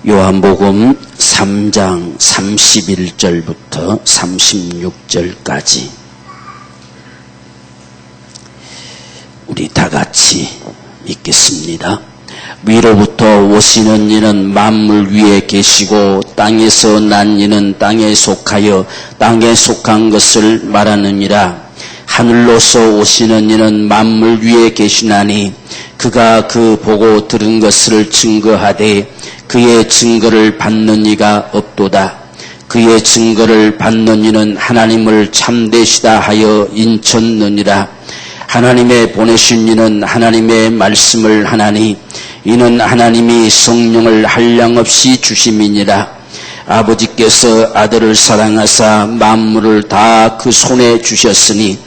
요한복음 3장 31절부터 36절까지 우리 다 같이 읽겠습니다. 위로부터 오시는 이는 만물 위에 계시고 땅에서 난 이는 땅에 속하여 땅에 속한 것을 말하느니라. 하늘로서 오시는 이는 만물 위에 계시나니 그가 그 보고 들은 것을 증거하되 그의 증거를 받는 이가 없도다. 그의 증거를 받는 이는 하나님을 참되시다 하여 인쳤느니라. 하나님의 보내신 이는 하나님의 말씀을 하나니 이는 하나님이 성령을 한량없이 주심이니라. 아버지께서 아들을 사랑하사 만물을 다 그 손에 주셨으니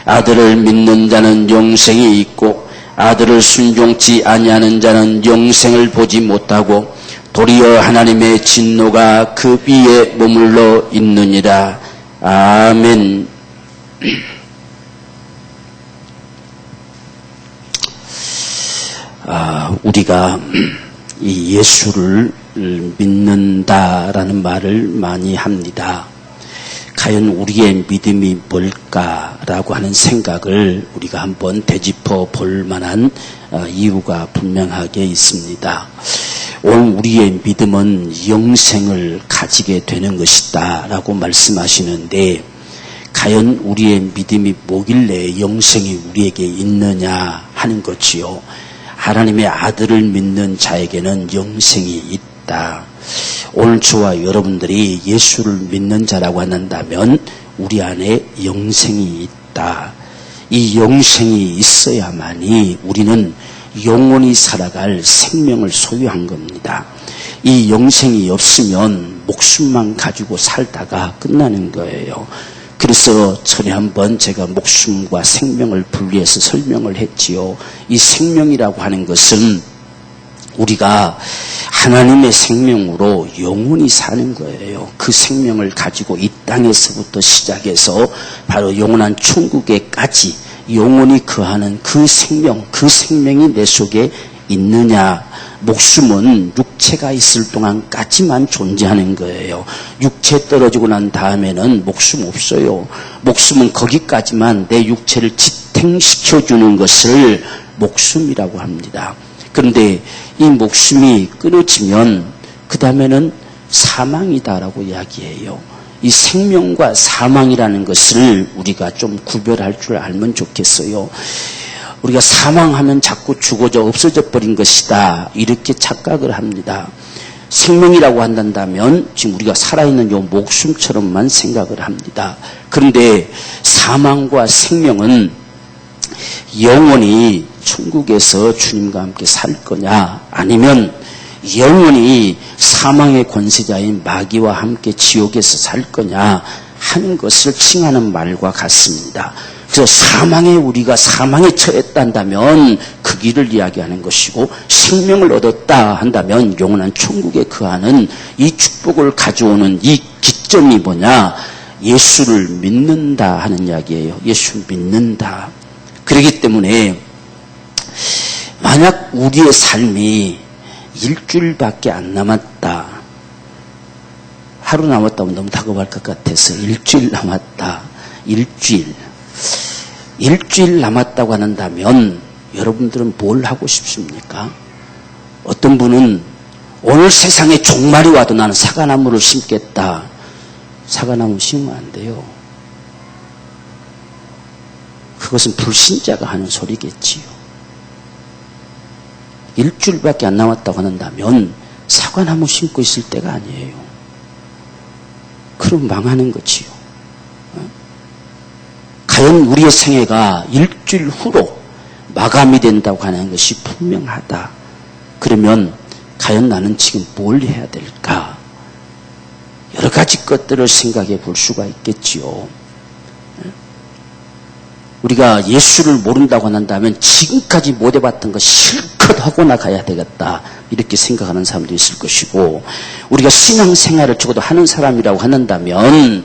아들을 믿는 자는 영생이 있고 아들을 순종치 아니하는 자는 영생을 보지 못하고 도리어 하나님의 진노가 그 위에 머물러 있느니라. 아멘. 우리가 이 예수를 믿는다라는 말을 많이 합니다. 과연 우리의 믿음이 뭘까라고 하는 생각을 우리가 한번 되짚어 볼 만한 이유가 분명하게 있습니다. 오늘 우리의 믿음은 영생을 가지게 되는 것이다 라고 말씀하시는데 과연 우리의 믿음이 뭐길래 영생이 우리에게 있느냐 하는 것이요. 하나님의 아들을 믿는 자에게는 영생이 있다. 오늘 저와 여러분들이 예수를 믿는 자라고 한다면 우리 안에 영생이 있다. 이 영생이 있어야만이 우리는 영원히 살아갈 생명을 소유한 겁니다. 이 영생이 없으면 목숨만 가지고 살다가 끝나는 거예요. 그래서 전에 한번 제가 목숨과 생명을 분리해서 설명을 했지요. 이 생명이라고 하는 것은 우리가 하나님의 생명으로 영원히 사는 거예요. 그 생명을 가지고 이 땅에서부터 시작해서 바로 영원한 천국에까지 영원히 거하는 그 생명이 내 속에 있느냐. 목숨은 육체가 있을 동안까지만 존재하는 거예요. 육체 떨어지고 난 다음에는 목숨 없어요. 목숨은 거기까지만 내 육체를 지탱시켜주는 것을 목숨이라고 합니다. 그런데 이 목숨이 끊어지면 그 다음에는 사망이다라고 이야기해요. 이 생명과 사망이라는 것을 우리가 좀 구별할 줄 알면 좋겠어요. 우리가 사망하면 자꾸 죽어져 없어져 버린 것이다 이렇게 착각을 합니다. 생명이라고 한다면 지금 우리가 살아있는 요 목숨처럼만 생각을 합니다. 그런데 사망과 생명은 영원히 천국에서 주님과 함께 살 거냐 아니면 영원히 사망의 권세자인 마귀와 함께 지옥에서 살 거냐 하는 것을 칭하는 말과 같습니다. 그래서 우리가 사망에 처했단다면 그 길을 이야기하는 것이고 생명을 얻었다 한다면 영원한 천국에 거하는 이 축복을 가져오는 이 기점이 뭐냐? 예수를 믿는다 하는 이야기예요. 예수 믿는다. 그렇기 때문에 만약 우리의 삶이 일주일밖에 안 남았다. 하루 남았다면 너무 다급할 것 같아서 일주일 남았다. 일주일 남았다고 한다면 여러분들은 뭘 하고 싶습니까? 어떤 분은 오늘 세상에 종말이 와도 나는 사과나무를 심겠다. 사과나무 심으면 안 돼요. 그것은 불신자가 하는 소리겠지요. 일주일밖에 안 남았다고 한다면 사과나무 심고 있을 때가 아니에요. 그럼 망하는 거지요. 과연 우리의 생애가 일주일 후로 마감이 된다고 하는 것이 분명하다. 그러면 과연 나는 지금 뭘 해야 될까? 여러 가지 것들을 생각해 볼 수가 있겠지요. 우리가 예수를 모른다고 한다면 지금까지 못 해봤던 거 실컷 하고 나가야 되겠다 이렇게 생각하는 사람도 있을 것이고 우리가 신앙생활을 적어도 하는 사람이라고 한다면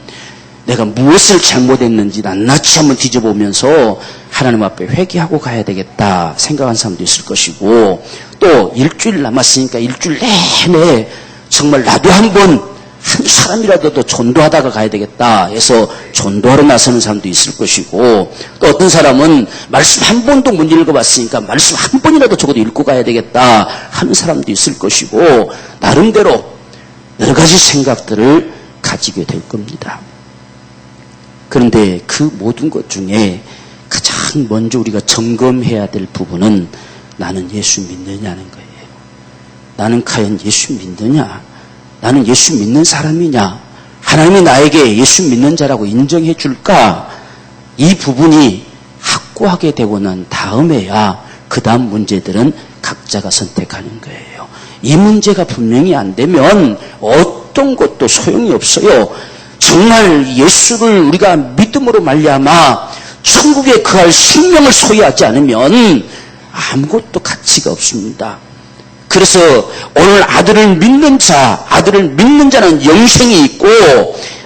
내가 무엇을 잘못했는지 낱낱이 한번 뒤져보면서 하나님 앞에 회개하고 가야 되겠다 생각하는 사람도 있을 것이고 또 일주일 남았으니까 일주일 내내 정말 나도 한번 한 사람이라도 더 전도하다가 가야 되겠다 해서 전도하러 나서는 사람도 있을 것이고, 또 어떤 사람은 말씀 한 번도 못 읽어봤으니까 말씀 한 번이라도 적어도 읽고 가야 되겠다 하는 사람도 있을 것이고, 나름대로 여러 가지 생각들을 가지게 될 겁니다. 그런데 그 모든 것 중에 가장 먼저 우리가 점검해야 될 부분은 나는 예수 믿느냐는 거예요. 나는 과연 예수 믿느냐? 나는 예수 믿는 사람이냐? 하나님이 나에게 예수 믿는 자라고 인정해 줄까? 이 부분이 확고하게 되고 난 다음에야 그 다음 문제들은 각자가 선택하는 거예요. 이 문제가 분명히 안 되면 어떤 것도 소용이 없어요. 정말 예수를 우리가 믿음으로 말미암아 천국에 거할 생명을 소유하지 않으면 아무것도 가치가 없습니다. 그래서 오늘 아들을 믿는 자는 영생이 있고,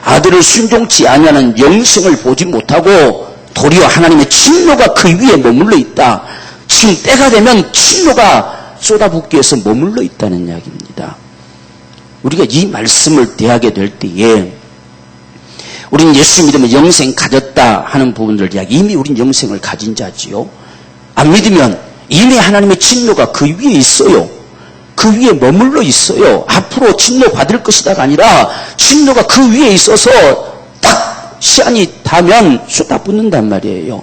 아들을 순종치 아니하는 영생을 보지 못하고 도리어 하나님의 진노가 그 위에 머물러 있다. 지금 때가 되면 진노가 쏟아붓기 위해서 머물러 있다는 이야기입니다. 우리가 이 말씀을 대하게 될 때에 우리는 예수 믿으면 영생 가졌다 하는 부분들 이야기, 이미 우린 영생을 가진 자지요. 안 믿으면 이미 하나님의 진노가 그 위에 있어요. 그 위에 머물러 있어요. 앞으로 진노 받을 것이다가 아니라 진노가 그 위에 있어서 딱 시한이 닿으면 쏟아붓는단 말이에요.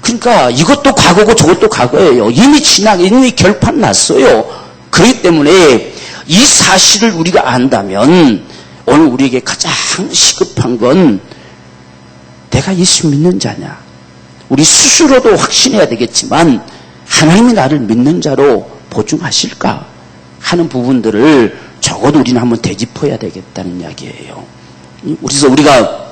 그러니까 이것도 과거고 저것도 과거예요. 이미 이미 결판 났어요. 그렇기 때문에 이 사실을 우리가 안다면 오늘 우리에게 가장 시급한 건 내가 예수 믿는 자냐. 우리 스스로도 확신해야 되겠지만 하나님이 나를 믿는 자로 보증하실까 하는 부분들을 적어도 우리는 한번 되짚어야 되겠다는 이야기예요. 그래서 우리가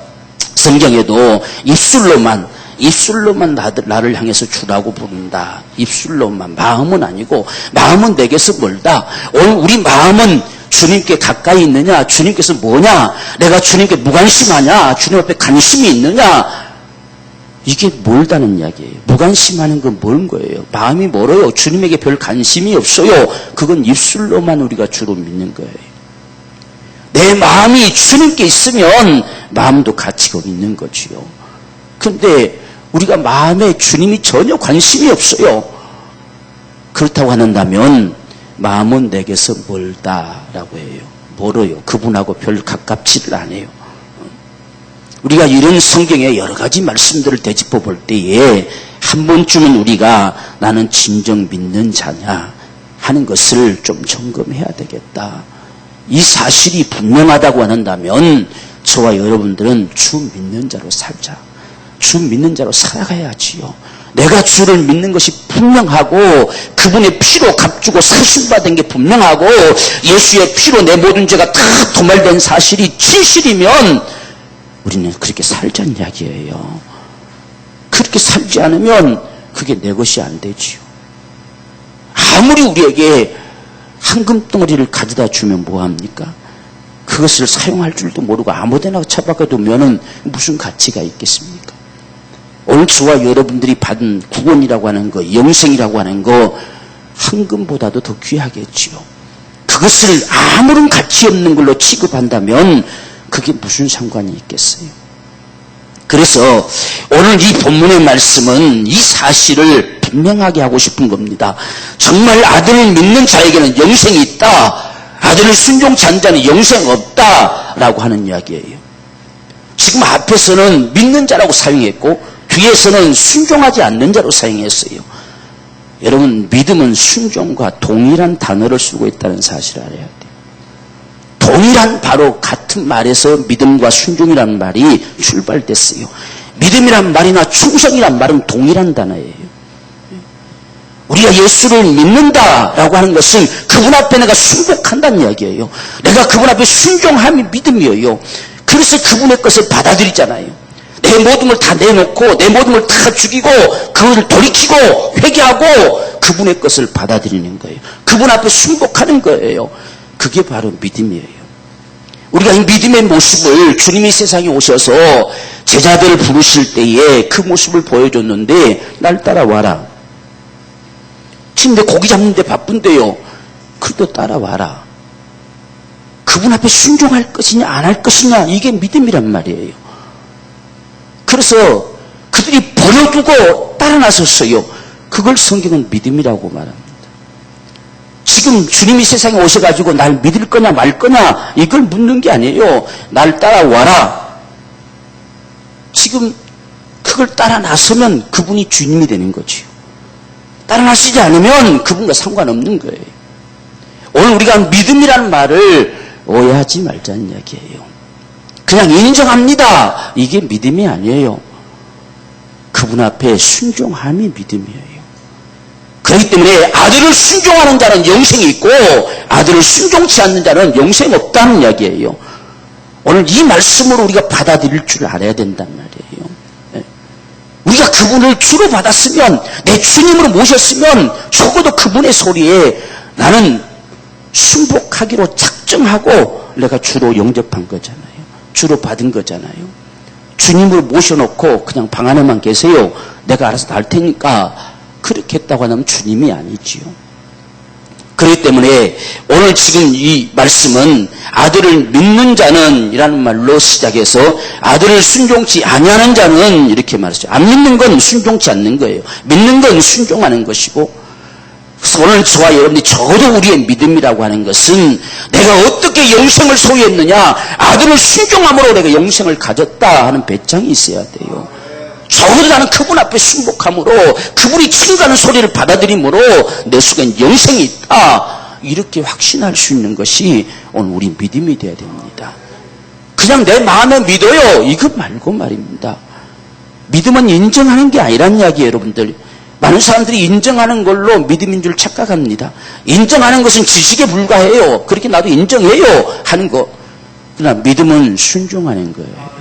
성경에도 입술로만 나를 향해서 주라고 부른다. 입술로만, 마음은 아니고, 마음은 내게서 멀다. 오늘 우리 마음은 주님께 가까이 있느냐? 주님께서 뭐냐? 내가 주님께 무관심하냐? 주님 앞에 관심이 있느냐? 이게 멀다는 이야기예요. 무관심하는 건 뭔 거예요? 마음이 멀어요. 주님에게 별 관심이 없어요. 그건 입술로만 우리가 주로 믿는 거예요. 내 마음이 주님께 있으면 마음도 같이 거기 있는 거지요. 그런데 우리가 마음에 주님이 전혀 관심이 없어요. 그렇다고 한다면 마음은 내게서 멀다라고 해요. 멀어요. 그분하고 별 가깝지를 않아요. 우리가 이런 성경의 여러 가지 말씀들을 되짚어 볼 때에 한 번쯤은 우리가 나는 진정 믿는 자냐 하는 것을 좀 점검해야 되겠다. 이 사실이 분명하다고 한다면 저와 여러분들은 주 믿는 자로 살자. 주 믿는 자로 살아가야지요. 내가 주를 믿는 것이 분명하고 그분의 피로 값주고 사신받은 게 분명하고 예수의 피로 내 모든 죄가 다 도말된 사실이 진실이면 우리는 그렇게 살자는 이야기예요. 그렇게 살지 않으면 그게 내 것이 안 되지요. 아무리 우리에게 황금덩어리를 가져다 주면 뭐합니까? 그것을 사용할 줄도 모르고 아무데나 처박아 두면 무슨 가치가 있겠습니까? 오늘 저와 여러분들이 받은 구원이라고 하는 거, 영생이라고 하는 거 황금보다도 더 귀하겠지요. 그것을 아무런 가치 없는 걸로 취급한다면 그게 무슨 상관이 있겠어요? 그래서 오늘 이 본문의 말씀은 이 사실을 분명하게 하고 싶은 겁니다. 정말 아들을 믿는 자에게는 영생이 있다. 아들을 순종치 않는 자는 영생 없다라고 하는 이야기예요. 지금 앞에서는 믿는 자라고 사용했고 뒤에서는 순종하지 않는 자로 사용했어요. 여러분, 믿음은 순종과 동일한 단어를 쓰고 있다는 사실을 알아야 돼요. 동일한 바로 같은 말에서 믿음과 순종이라는 말이 출발됐어요. 믿음이란 말이나 충성이란 말은 동일한 단어예요. 우리가 예수를 믿는다라고 하는 것은 그분 앞에 내가 순복한다는 이야기예요. 내가 그분 앞에 순종함이 믿음이에요. 그래서 그분의 것을 받아들이잖아요. 내 모든 걸 다 내놓고 내 모든 걸 다 죽이고 그것을 돌이키고 회개하고 그분의 것을 받아들이는 거예요. 그분 앞에 순복하는 거예요. 그게 바로 믿음이에요. 우리가 이 믿음의 모습을 주님이 세상에 오셔서 제자들을 부르실 때에 그 모습을 보여줬는데 날 따라와라. 지금 내 고기 잡는데 바쁜데요. 그래도 따라와라. 그분 앞에 순종할 것이냐 안 할 것이냐, 이게 믿음이란 말이에요. 그래서 그들이 버려두고 따라 나섰어요. 그걸 성경은 믿음이라고 말합니다. 지금 주님이 세상에 오셔가지고 날 믿을 거냐 말 거냐 이걸 묻는 게 아니에요. 날 따라와라. 지금 그걸 따라 나서면 그분이 주님이 되는 거지요. 따라 나서지 않으면 그분과 상관없는 거예요. 오늘 우리가 믿음이라는 말을 오해하지 말자는 이야기예요. 그냥 인정합니다, 이게 믿음이 아니에요. 그분 앞에 순종함이 믿음이에요. 그렇기 때문에 아들을 순종하는 자는 영생이 있고 아들을 순종치 않는 자는 영생이 없다는 이야기예요. 오늘 이 말씀으로 우리가 받아들일 줄 알아야 된단 말이에요. 우리가 그분을 주로 받았으면, 내 주님으로 모셨으면 적어도 그분의 소리에 나는 순복하기로 작정하고 내가 주로 영접한 거잖아요. 주로 받은 거잖아요. 주님으로 모셔놓고 그냥 방 안에만 계세요, 내가 알아서 다 할 테니까, 그렇게 했다고 하면 주님이 아니지요. 그렇기 때문에 오늘 지금 이 말씀은 아들을 믿는 자는 이라는 말로 시작해서 아들을 순종치 아니하는 자는 이렇게 말했죠. 안 믿는 건 순종치 않는 거예요. 믿는 건 순종하는 것이고, 그래서 오늘 저와 여러분이 적어도 우리의 믿음이라고 하는 것은 내가 어떻게 영생을 소유했느냐, 아들을 순종함으로 내가 영생을 가졌다 하는 배짱이 있어야 돼요. 적어도 나는 그분 앞에 순복함으로 그분이 친구하는 소리를 받아들임으로 내 속엔 영생이 있다, 이렇게 확신할 수 있는 것이 오늘 우리 믿음이 되어야 됩니다. 그냥 내 마음에 믿어요 이거 말고 말입니다. 믿음은 인정하는 게 아니란 이야기예요. 여러분들, 많은 사람들이 인정하는 걸로 믿음인 줄 착각합니다. 인정하는 것은 지식에 불과해요. 그렇게 나도 인정해요 하는 거. 그러나 믿음은 순종하는 거예요.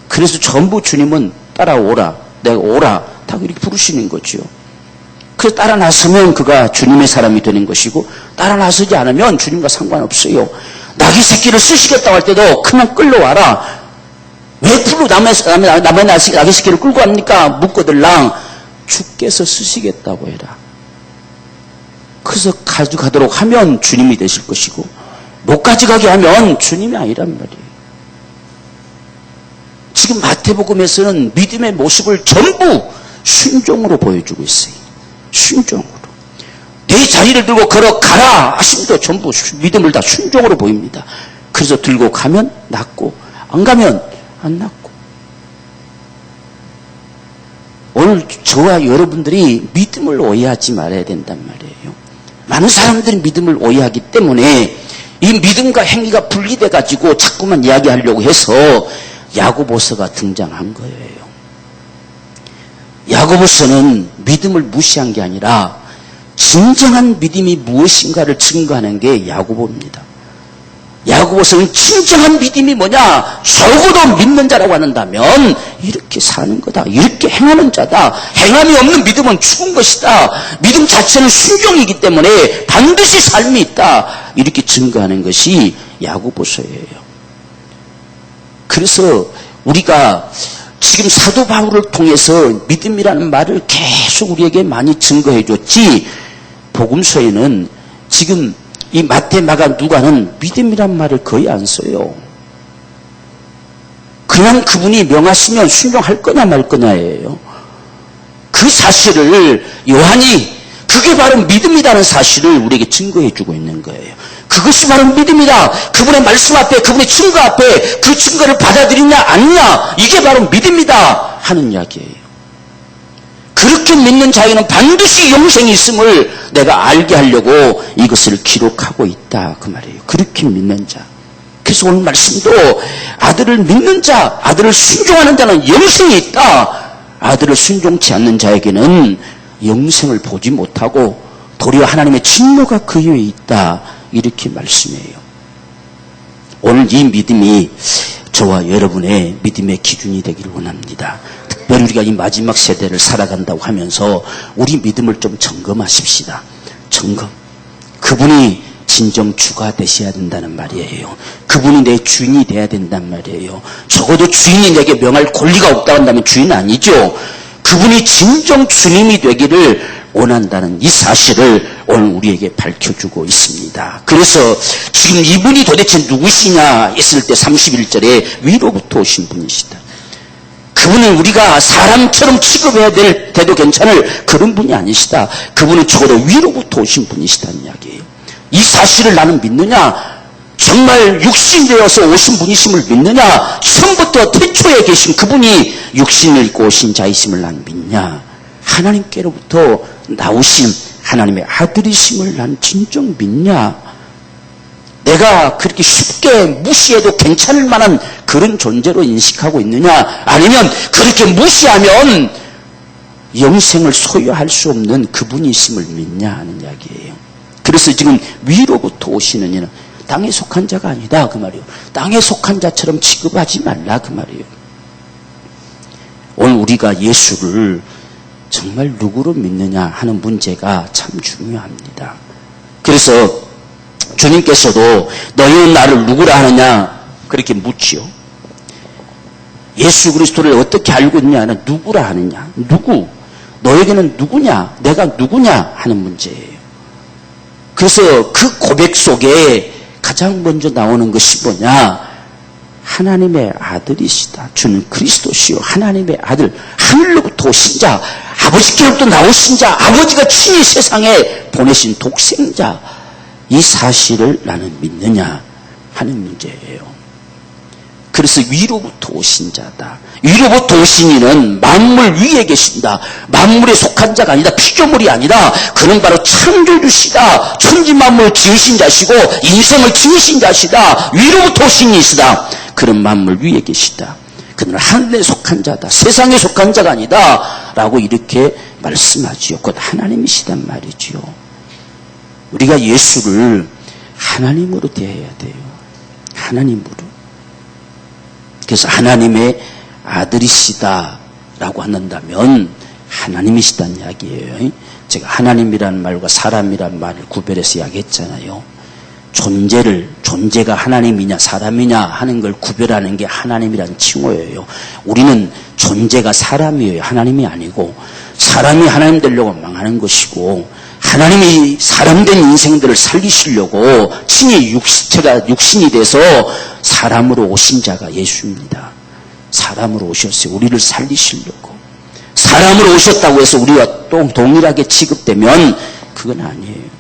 그래서 전부 주님은 따라오라, 내가 오라, 다 이렇게 부르시는 거죠. 그래서 따라 나서면 그가 주님의 사람이 되는 것이고, 따라 나서지 않으면 주님과 상관없어요. 나귀 새끼를 쓰시겠다고 할 때도 그냥 끌러와라. 왜 풀로 남의 나귀 새끼를 끌고 갑니까? 묻거들랑 주께서 쓰시겠다고 해라. 그래서 가져가도록 하면 주님이 되실 것이고, 못 가져가게 하면 주님이 아니란 말이에요. 지금 마태복음에서는 믿음의 모습을 전부 순종으로 보여주고 있어요. 순종으로. 내 자리를 들고 걸어가라 하심도 전부 믿음을 다 순종으로 보입니다. 그래서 들고 가면 낫고 안 가면 안 낫고. 오늘 저와 여러분들이 믿음을 오해하지 말아야 된단 말이에요. 많은 사람들이 믿음을 오해하기 때문에 이 믿음과 행위가 분리돼 가지고 자꾸만 이야기하려고 해서 야고보서가 등장한 거예요. 야고보서는 믿음을 무시한 게 아니라 진정한 믿음이 무엇인가를 증거하는 게 야고보입니다. 야고보서는 진정한 믿음이 뭐냐, 적어도 믿는 자라고 한다면 이렇게 사는 거다, 이렇게 행하는 자다. 행함이 없는 믿음은 죽은 것이다. 믿음 자체는 순종이기 때문에 반드시 삶이 있다, 이렇게 증거하는 것이 야고보서예요. 그래서 우리가 지금 사도 바울을 통해서 믿음이라는 말을 계속 우리에게 많이 증거해 줬지, 복음서에는 지금 이 마태, 마가, 누가는 믿음이란 말을 거의 안 써요. 그냥 그분이 명하시면 순종할 거냐 말 거냐예요. 그 사실을 요한이, 그게 바로 믿음이라는 사실을 우리에게 증거해 주고 있는 거예요. 그것이 바로 믿음이다. 그분의 말씀 앞에, 그분의 증거 앞에 그 증거를 받아들이냐 아니냐, 이게 바로 믿음이다 하는 이야기예요. 그렇게 믿는 자에게는 반드시 영생이 있음을 내가 알게 하려고 이것을 기록하고 있다, 그 말이에요. 그렇게 믿는 자. 그래서 오늘 말씀도 아들을 믿는 자, 아들을 순종하는 자는 영생이 있다. 아들을 순종치 않는 자에게는 영생을 보지 못하고 도리어 하나님의 진노가 그 위에 있다, 이렇게 말씀해요. 오늘 이 믿음이 저와 여러분의 믿음의 기준이 되기를 원합니다. 특별히 우리가 이 마지막 세대를 살아간다고 하면서 우리 믿음을 좀 점검하십시다. 점검. 그분이 진정 주가 되셔야 된다는 말이에요. 그분이 내 주인이 돼야 된단 말이에요. 적어도 주인이 내게 명할 권리가 없다고 한다면 주인은 아니죠. 그분이 진정 주님이 되기를 원한다는 이 사실을 오늘 우리에게 밝혀주고 있습니다. 그래서 지금 이분이 도대체 누구시냐 했을 때 31절에 위로부터 오신 분이시다. 그분은 우리가 사람처럼 취급해야 돼도 괜찮을 그런 분이 아니시다. 그분은 적어도 위로부터 오신 분이시다는 이야기예요. 이 사실을 나는 믿느냐? 정말 육신 되어서 오신 분이심을 믿느냐? 처음부터 태초에 계신 그분이 육신을 입고 오신 자이심을 난 믿냐? 하나님께로부터 나오신 하나님의 아들이심을 난 진정 믿냐? 내가 그렇게 쉽게 무시해도 괜찮을 만한 그런 존재로 인식하고 있느냐? 아니면 그렇게 무시하면 영생을 소유할 수 없는 그분이심을 믿냐 하는 이야기예요. 그래서 지금 위로부터 오시는 이는 땅에 속한 자가 아니다 그 말이에요. 땅에 속한 자처럼 취급하지 말라 그 말이에요. 오늘 우리가 예수를 정말 누구로 믿느냐 하는 문제가 참 중요합니다. 그래서 주님께서도 너희는 나를 누구라 하느냐 그렇게 묻지요. 예수 그리스도를 어떻게 알고 있냐는 누구라 하느냐. 누구? 너에게는 누구냐? 내가 누구냐 하는 문제예요. 그래서 그 고백 속에 가장 먼저 나오는 것이 뭐냐? 하나님의 아들이시다. 주는 그리스도시요 하나님의 아들, 하늘로부터 오신 자, 아버지께로부터 나오신 자, 아버지가 친히 세상에 보내신 독생자, 이 사실을 나는 믿느냐 하는 문제예요. 그래서 위로부터 오신 자다. 위로부터 오신 이는 만물 위에 계신다. 만물에 속한 자가 아니다. 피조물이 아니다. 그는 바로 창조주시다. 천지만물 지으신 자시고 인생을 지으신 자시다. 위로부터 오신 이시다. 그는 만물 위에 계시다. 그는 하늘에 속한 자다. 세상에 속한 자가 아니다. 라고 이렇게 말씀하지요. 곧 하나님이시단 말이지요. 우리가 예수를 하나님으로 대해야 돼요. 하나님으로. 그래서 하나님의 아들이시다라고 한다면 하나님이시다는 이야기예요. 제가 하나님이라는 말과 사람이라는 말을 구별해서 이야기했잖아요. 존재가 하나님이냐 사람이냐 하는 걸 구별하는 게 하나님이라는 칭호예요. 우리는 존재가 사람이에요. 하나님이 아니고 사람이 하나님 되려고 망하는 것이고 하나님이 사람된 인생들을 살리시려고 친히 육신이 돼서 사람으로 오신 자가 예수입니다. 사람으로 오셨어요. 우리를 살리시려고. 사람으로 오셨다고 해서 우리와 또 동일하게 취급되면 그건 아니에요.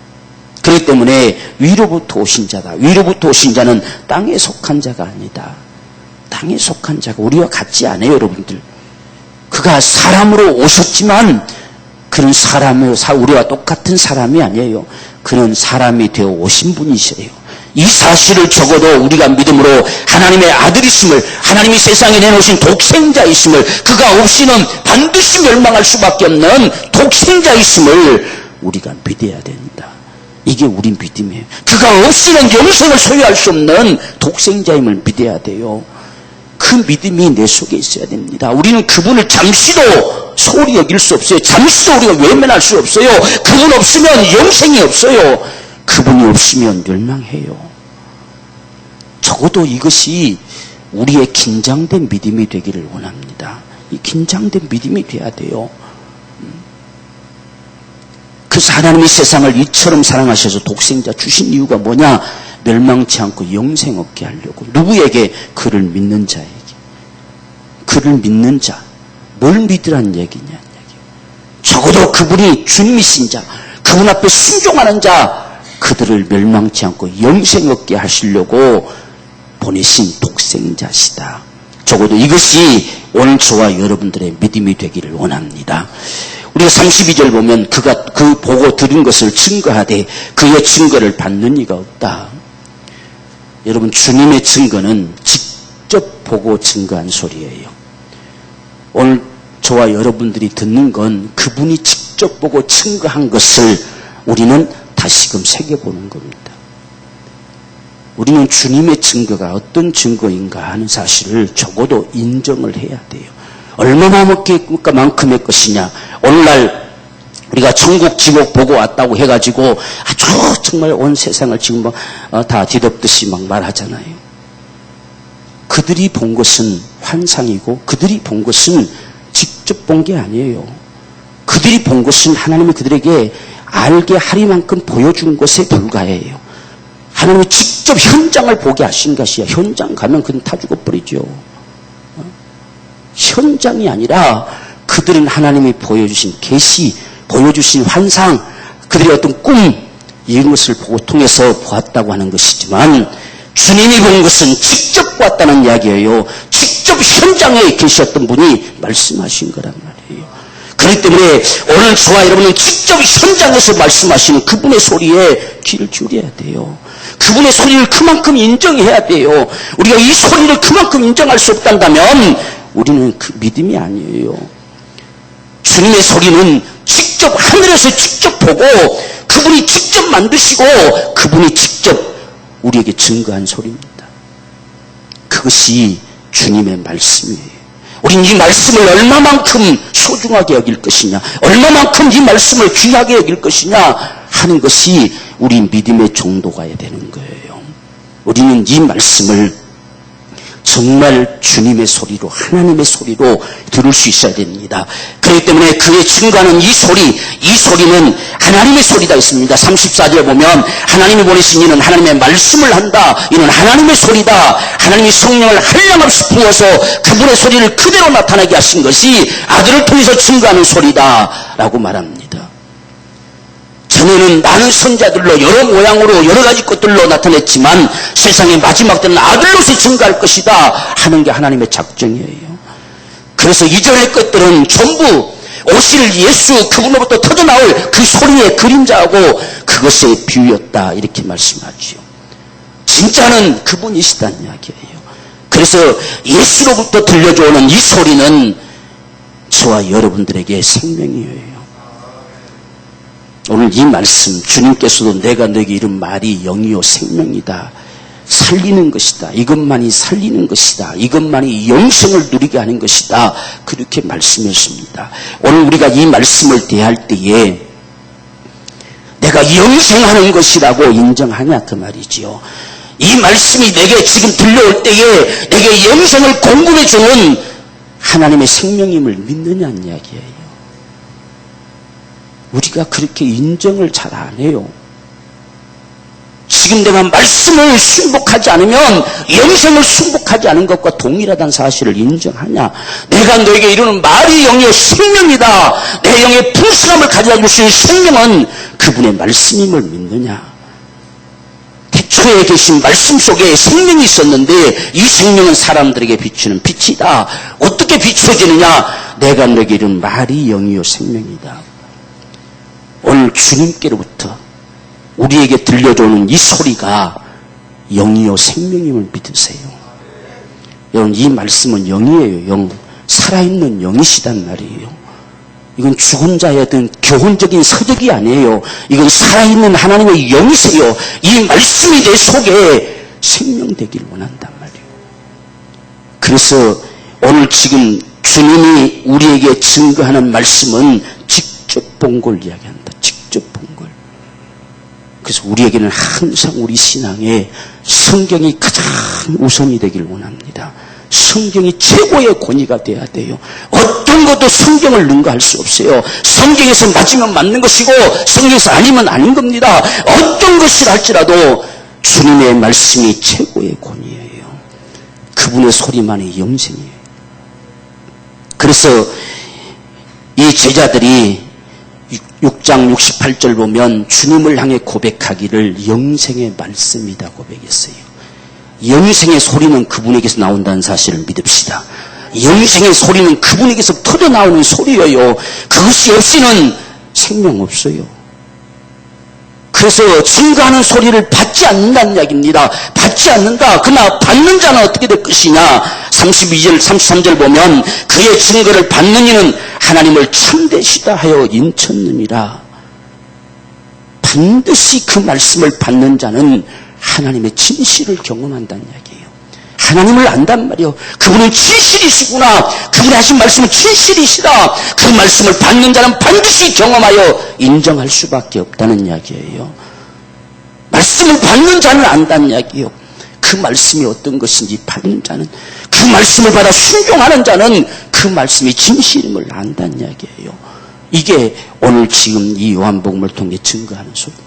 그렇기 때문에 위로부터 오신 자다. 위로부터 오신 자는 땅에 속한 자가 아니다. 땅에 속한 자가 우리와 같지 않아요, 여러분들. 그가 사람으로 오셨지만 그는 우리와 똑같은 사람이 아니에요. 그는 사람이 되어 오신 분이세요. 이 사실을 적어도 우리가 믿음으로 하나님의 아들이심을, 하나님이 세상에 내놓으신 독생자이심을, 그가 없이는 반드시 멸망할 수밖에 없는 독생자이심을 우리가 믿어야 된다. 이게 우리 믿음이에요. 그가 없이는 영생을 소유할 수 없는 독생자임을 믿어야 돼요. 그 믿음이 내 속에 있어야 됩니다. 우리는 그분을 잠시도 소홀히 여길 수 없어요. 잠시도 우리가 외면할 수 없어요. 그분 없으면 영생이 없어요. 그분이 없으면 멸망해요. 적어도 이것이 우리의 긴장된 믿음이 되기를 원합니다. 이 긴장된 믿음이 돼야 돼요. 그래서 하나님이 세상을 이처럼 사랑하셔서 독생자 주신 이유가 뭐냐? 멸망치 않고 영생 얻게 하려고. 누구에게? 그를 믿는 자에게. 그를 믿는 자. 뭘 믿으라는 얘기냐? 적어도 그분이 주님이신 자, 그분 앞에 순종하는 자, 그들을 멸망치 않고 영생 얻게 하시려고 보내신 독생자시다. 적어도 이것이 오늘 저와 여러분들의 믿음이 되기를 원합니다. 우리가 32절 보면 그가 그 보고 들은 것을 증거하되 그의 증거를 받는 이가 없다. 여러분, 주님의 증거는 직접 보고 증거한 소리예요. 오늘 저와 여러분들이 듣는 건 그분이 직접 보고 증거한 것을 우리는 다시금 새겨보는 겁니다. 우리는 주님의 증거가 어떤 증거인가 하는 사실을 적어도 인정을 해야 돼요. 얼마나 만큼의 것이냐. 오늘날 우리가 천국 지옥 보고 왔다고 해가지고 아주 정말 온 세상을 지금 다 뒤덮듯이 막 말하잖아요. 그들이 본 것은 환상이고 그들이 본 것은 직접 본 게 아니에요. 그들이 본 것은 하나님이 그들에게 알게 하리만큼 보여준 것에 불과해요. 하나님이 직접 현장을 보게 하신 것이야. 현장 가면 그는 다 죽어버리죠. 현장이 아니라 그들은 하나님이 보여주신 계시, 보여주신 환상, 그들의 어떤 꿈, 이런 것을 통해서 보았다고 하는 것이지만 주님이 본 것은 직접 보았다는 이야기예요. 직접 현장에 계셨던 분이 말씀하신 거란 말이에요. 그렇기 때문에 오늘 저와 여러분은 직접 현장에서 말씀하시는 그분의 소리에 귀를 기울여야 돼요. 그분의 소리를 그만큼 인정해야 돼요. 우리가 이 소리를 그만큼 인정할 수 없단다면 우리는 그 믿음이 아니에요. 주님의 소리는 직접 하늘에서 직접 보고 그분이 직접 만드시고 그분이 직접 우리에게 증거한 소리입니다. 그것이 주님의 말씀이에요. 우리는 이 말씀을 얼마만큼 소중하게 여길 것이냐, 얼마만큼 이 말씀을 귀하게 여길 것이냐 하는 것이 우리 믿음의 정도가 되는 거예요. 우리는 이 말씀을 정말 주님의 소리로, 하나님의 소리로 들을 수 있어야 됩니다. 그렇기 때문에 그의 증거하는 이 소리는 하나님의 소리다 있습니다. 34절 보면 하나님이 보내신 이는 하나님의 말씀을 한다. 이는 하나님의 소리다. 하나님이 성령을 한량없이 부어서 그분의 소리를 그대로 나타나게 하신 것이 아들을 통해서 증거하는 소리다 라고 말합니다. 전에는 많은 선자들로 여러 모양으로 여러 가지 것들로 나타냈지만 세상의 마지막 때는 아들로서 증거할 것이다 하는 게 하나님의 작정이에요. 그래서 이전의 것들은 전부 오실 예수 그분으로부터 터져나올 그 소리의 그림자하고 그것의 비유였다 이렇게 말씀하죠. 진짜는 그분이시다는 이야기예요. 그래서 예수로부터 들려주는 이 소리는 저와 여러분들에게 생명이에요. 오늘 이 말씀 주님께서도 내가 너에게 이른 말이 영이요 생명이다. 살리는 것이다. 이것만이 살리는 것이다. 이것만이 영생을 누리게 하는 것이다. 그렇게 말씀했습니다. 오늘 우리가 이 말씀을 대할 때에 내가 영생하는 것이라고 인정하냐 그 말이지요. 이 말씀이 내게 지금 들려올 때에 내게 영생을 공급해주는 하나님의 생명임을 믿느냐는 이야기예요. 우리가 그렇게 인정을 잘 안 해요. 지금 내가 말씀을 순복하지 않으면 영생을 순복하지 않은 것과 동일하다는 사실을 인정하냐. 내가 너에게 이루는 말이 영의 생명이다. 내 영의 풍성함을 가져다 주신 생명은 그분의 말씀임을 믿느냐. 태초에 계신 말씀 속에 생명이 있었는데 이 생명은 사람들에게 비추는 빛이다. 어떻게 비추어지느냐. 내가 너에게 이루는 말이 영이요 생명이다. 오늘 주님께로부터 우리에게 들려오는 이 소리가 영이요 생명임을 믿으세요. 여러분 이 말씀은 영이에요. 영. 살아있는 영이시단 말이에요. 이건 죽은 자의 어떤 교훈적인 서적이 아니에요. 이건 살아있는 하나님의 영이세요. 이 말씀이 내 속에 생명되길 원한단 말이에요. 그래서 오늘 지금 주님이 우리에게 증거하는 말씀은 직접 본 걸 이야기합니다. 직접 본 걸. 그래서 우리에게는 항상 우리 신앙에 성경이 가장 우선이 되길 원합니다. 성경이 최고의 권위가 돼야 돼요. 어떤 것도 성경을 능가할 수 없어요. 성경에서 맞으면 맞는 것이고 성경에서 아니면 아닌 겁니다. 어떤 것이라 할지라도 주님의 말씀이 최고의 권위예요. 그분의 소리만이 영생이에요. 그래서 이 제자들이 6장 68절 보면 주님을 향해 고백하기를 영생의 말씀이다 고백했어요. 영생의 소리는 그분에게서 나온다는 사실을 믿읍시다. 영생의 소리는 그분에게서 터져나오는 소리예요. 그것이 없이는 생명 없어요. 그래서 증거하는 소리를 받지 않는다는 이야기입니다. 받지 않는다. 그러나 받는 자는 어떻게 될 것이냐. 32절 33절 보면 그의 증거를 받는 이는 하나님을 참되시다 하여 인쳤느니라. 반드시 그 말씀을 받는 자는 하나님의 진실을 경험한다는 이야기예요. 하나님을 안단 말이에요. 그분은 진실이시구나. 그분이 하신 말씀은 진실이시다. 그 말씀을 받는 자는 반드시 경험하여 인정할 수밖에 없다는 이야기예요. 말씀을 받는 자는 안다는 이야기예요. 그 말씀이 어떤 것인지 받는 자는, 그 말씀을 받아 순종하는 자는 그 말씀이 진실임을 안다는 이야기예요. 이게 오늘 지금 이 요한복음을 통해 증거하는 소리입니다.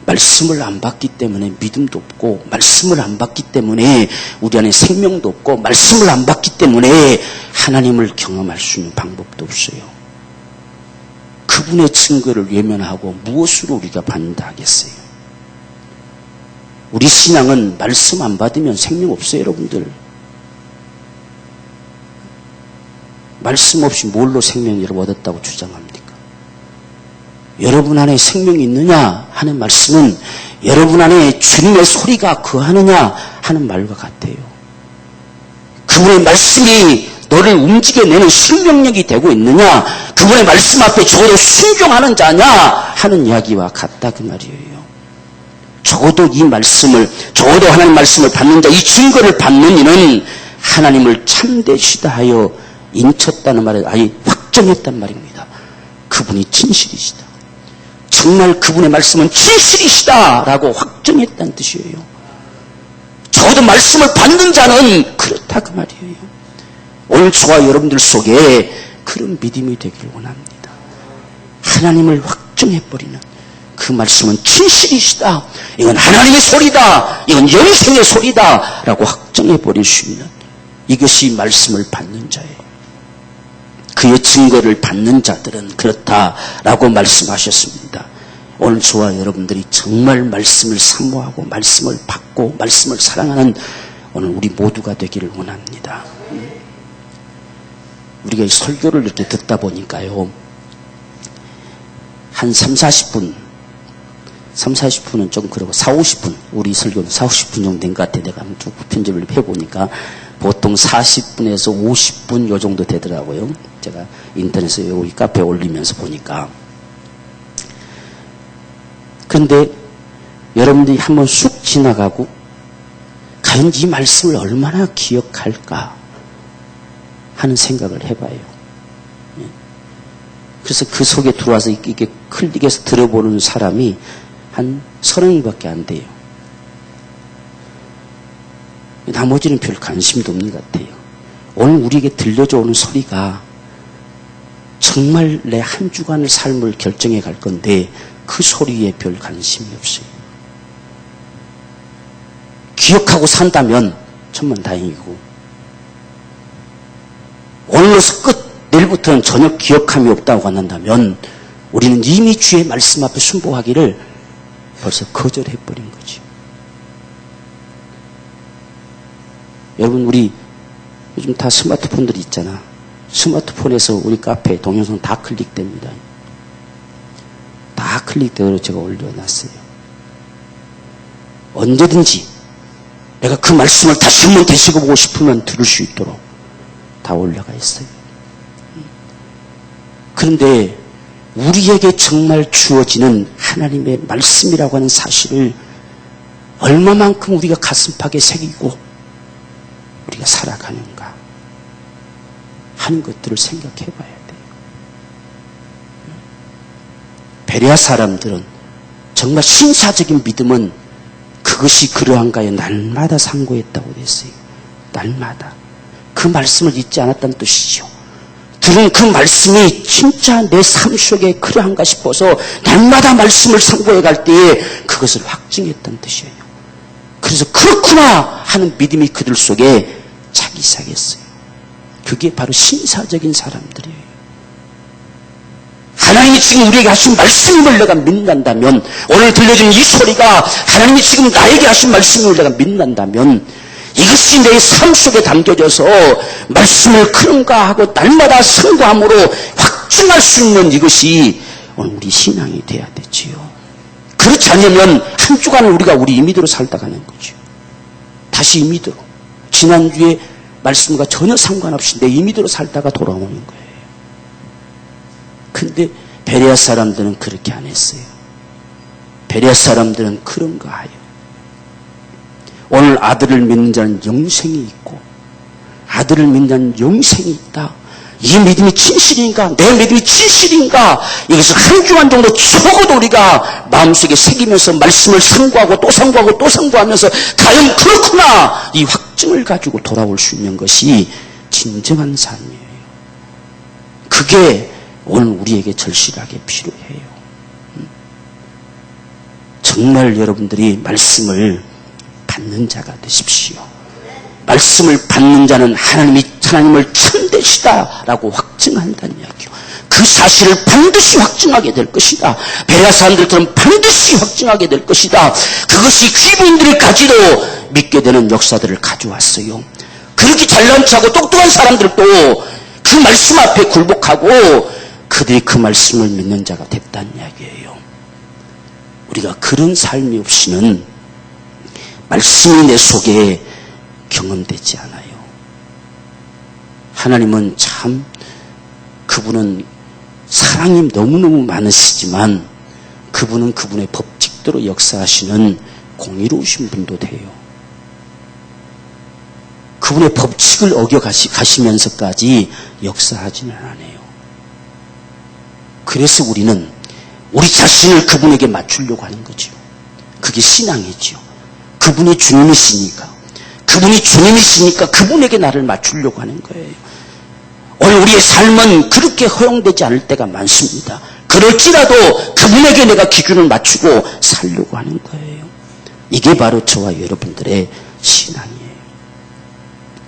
말씀을 안 받기 때문에 믿음도 없고, 말씀을 안 받기 때문에 우리 안에 생명도 없고, 말씀을 안 받기 때문에 하나님을 경험할 수 있는 방법도 없어요. 그분의 증거를 외면하고 무엇으로 우리가 받는다 하겠어요? 우리 신앙은 말씀 안 받으면 생명 없어요, 여러분들. 말씀 없이 뭘로 생명을 얻었다고 주장합니까? 여러분 안에 생명이 있느냐 하는 말씀은 여러분 안에 주님의 소리가 거하느냐 하는 말과 같아요. 그분의 말씀이 너를 움직여내는 sinh命력이 되고 있느냐, 그분의 말씀 앞에 적어도 순종하는 자냐 하는 이야기와 같다 그 말이에요. 적어도 이 말씀을, 적어도 하나님 말씀을 받는 자, 이 증거를 받는 이는 하나님을 참되시다 하여 인쳤다는 말에 아예 확정했단 말입니다. 그분이 진실이시다. 정말 그분의 말씀은 진실이시다라고 확정했다는 뜻이에요. 적어도 말씀을 받는 자는 그렇다 그 말이에요. 오늘 저와 여러분들 속에 그런 믿음이 되기를 원합니다. 하나님을 확정해버리는 그 말씀은 진실이시다. 이건 하나님의 소리다. 이건 영생의 소리다. 라고 확정해버릴 수 있는, 이것이 말씀을 받는 자예요. 그의 증거를 받는 자들은 그렇다라고 말씀하셨습니다. 오늘 저와 여러분들이 정말 말씀을 사모하고 말씀을 받고 말씀을 사랑하는 오늘 우리 모두가 되기를 원합니다. 우리가 이 설교를 이렇게 듣다 보니까요, 한 30-40분, 30-40분은 좀 그러고 40-50분, 우리 설교는 40-50분 정도 된 것 같아요. 내가 쭉 편집을 해보니까 보통 40분에서 50분 요 정도 되더라고요. 제가 인터넷에 여기 카페에 올리면서 보니까. 그런데 여러분들이 한번 쑥 지나가고 과연 이 말씀을 얼마나 기억할까 하는 생각을 해봐요. 그래서 그 속에 들어와서 이게 클릭해서 들어보는 사람이 한 30명밖에 안 돼요. 나머지는 별 관심도 없는 것 같아요. 오늘 우리에게 들려져 오는 소리가 정말 내 한 주간의 삶을 결정해 갈 건데 그 소리에 별 관심이 없어요. 기억하고 산다면 천만다행이고, 오늘로서 끝, 내일부터는 전혀 기억함이 없다고 한다면 우리는 이미 주의 말씀 앞에 순복하기를 벌써 거절해버린 거죠. 여러분, 우리 요즘 다 스마트폰들이 있잖아. 스마트폰에서 우리 카페 동영상 다 클릭됩니다. 다 클릭되도록 제가 올려놨어요. 언제든지 내가 그 말씀을 다시 한번 되새겨보고 싶으면 들을 수 있도록 다 올라가 있어요. 그런데 우리에게 정말 주어지는 하나님의 말씀이라고 하는 사실을 얼마만큼 우리가 가슴팍에 새기고 우리가 살아가는가 하는 것들을 생각해 봐야 돼요. 베레아 사람들은 정말 신사적인 믿음은 그것이 그러한가에 날마다 상고했다고 됐어요. 날마다. 그 말씀을 잊지 않았다는 뜻이죠. 들은 그 말씀이 진짜 내 삶 속에 그러한가 싶어서 날마다 말씀을 상고해 갈 때에 그것을 확증했다는 뜻이에요. 그래서 그렇구나 하는 믿음이 그들 속에 차기 시작했어요. 그게 바로 신사적인 사람들이에요. 하나님이 지금 우리에게 하신 말씀을 내가 믿는다면, 오늘 들려준 이 소리가 하나님이 지금 나에게 하신 말씀을 내가 믿는다면 이것이 내 삶 속에 담겨져서 말씀을 그런가 하고 날마다 승부함으로 확증할 수 있는 이것이 오늘 우리 신앙이 돼야 되지요. 그렇지 않으면 한 주간을 우리가 우리 임의대로 살다 가는 거죠. 다시 임의대로. 지난주에 말씀과 전혀 상관없이 내 임의대로 살다가 돌아오는 거예요. 근데 베레아 사람들은 그렇게 안 했어요. 베레아 사람들은 그런가 하여. 오늘 아들을 믿는 자는 영생이 있고, 아들을 믿는 자는 영생이 있다. 이 믿음이 진실인가? 내 믿음이 진실인가? 이것을 한 주간 정도 적어도 우리가 마음속에 새기면서 말씀을 상고하고 또 상고하고 또 상고하면서 과연 그렇구나! 이 확증을 가지고 돌아올 수 있는 것이 진정한 삶이에요. 그게 오늘 우리에게 절실하게 필요해요. 정말 여러분들이 말씀을 받는 자가 되십시오. 말씀을 받는 자는 하나님을 참되시다라고 확증한다는 이야기요. 그 사실을 반드시 확증하게 될 것이다. 베레아 사람들처럼 반드시 확증하게 될 것이다. 그것이 귀부인들을 가지도 믿게 되는 역사들을 가져왔어요. 그렇게 잘난 척하고 똑똑한 사람들도 그 말씀 앞에 굴복하고 그들이 그 말씀을 믿는 자가 됐다는 이야기예요. 우리가 그런 삶이 없이는 말씀이 내 속에 경험되지 않아요. 하나님은 참 그분은 사랑이 너무너무 많으시지만 그분은 그분의 법칙대로 역사하시는 공의로우신 분도 돼요. 그분의 법칙을 어겨가시면서까지 역사하지는 않아요. 그래서 우리는 우리 자신을 그분에게 맞추려고 하는 거죠. 그게 신앙이죠. 그분이 주님이시니까 그분에게 나를 맞추려고 하는 거예요. 오늘 우리의 삶은 그렇게 허용되지 않을 때가 많습니다. 그럴지라도 그분에게 내가 기준을 맞추고 살려고 하는 거예요. 이게 바로 저와 여러분들의 신앙이에요.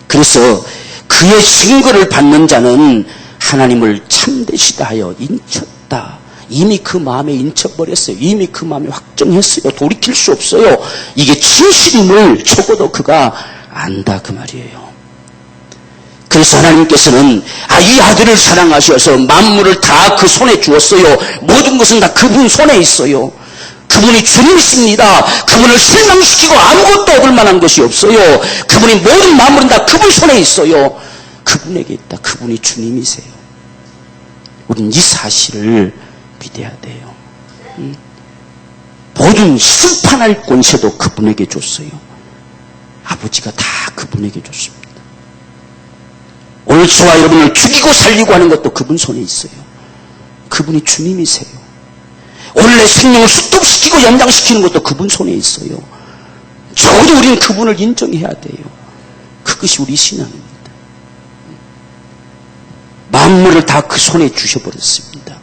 그래서 그의 증거를 받는 자는 하나님을 참되시다 하여 인쳤다. 이미 그 마음에 인쳐버렸어요. 이미 그 마음에 확정했어요. 돌이킬 수 없어요. 이게 진실임을 적어도 그가 안다 그 말이에요. 그래서 하나님께서는 이 아들을 사랑하셔서 만물을 다 그 손에 주었어요. 모든 것은 다 그분 손에 있어요. 그분이 주님이십니다. 그분을 실망시키고 아무것도 얻을 만한 것이 없어요. 그분이 모든 만물은 다 그분 손에 있어요. 그분에게 있다. 그분이 주님이세요. 우리는 이 사실을 믿어야 돼요. 모든 심판할 권세도 그분에게 줬어요. 아버지가 다 그분에게 줬습니다. 오늘 저와 여러분을 죽이고 살리고 하는 것도 그분 손에 있어요. 그분이 주님이세요. 오늘 내 생명을 수톱시키고 연장시키는 것도 그분 손에 있어요. 적어도 우리는 그분을 인정해야 돼요. 그것이 우리 신앙입니다. 만물을 다 그 손에 주셔버렸습니다.